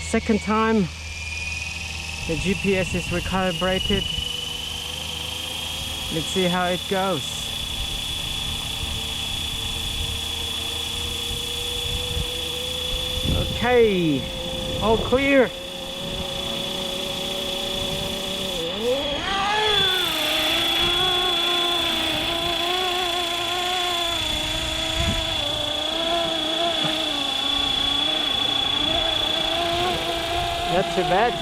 second time the GPS is recalibrated. Let's see how it goes. Okay, all clear. Not too bad.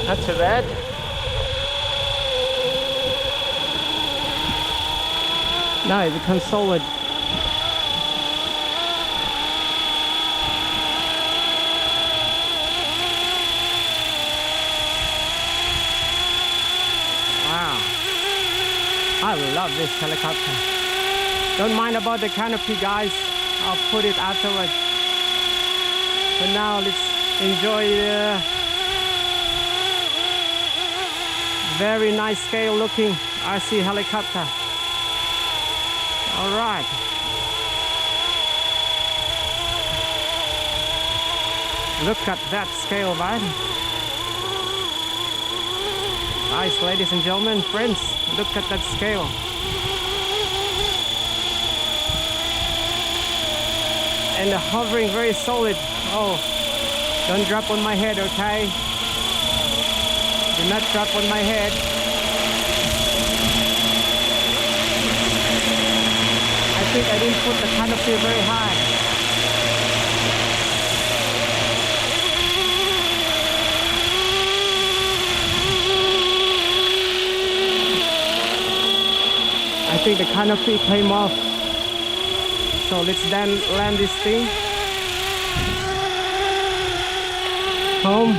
Not too bad. Now it becomes solid. Wow. I love this helicopter. Don't mind about the canopy, guys. I'll put it afterwards. But now let's enjoy the very nice scale looking RC helicopter. All right. Look at that scale, man. Nice, ladies and gentlemen, friends. Look at that scale. And the hovering very solid. Oh, don't drop on my head, okay? Do not drop on my head. I think I didn't put the canopy very high. I think the canopy came off. So let's then land this thing. Home.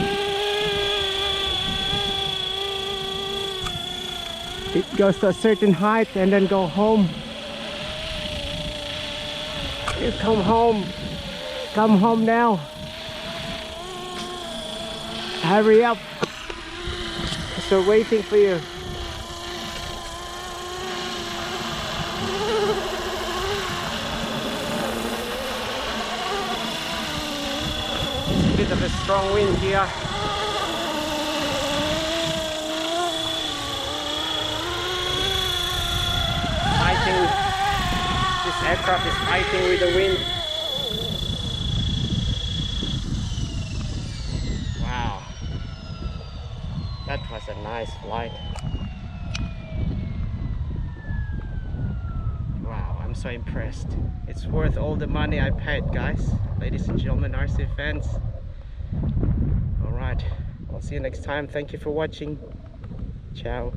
It goes to a certain height and then go home. You come home. Come home now. Hurry up. So waiting for you. It's a bit of a strong wind here. This aircraft is fighting with the wind. Wow, that was a nice flight. Wow, I'm so impressed. It's worth all the money I paid, guys. Ladies and gentlemen, RC fans. Alright, I'll see you next time. Thank you for watching. Ciao.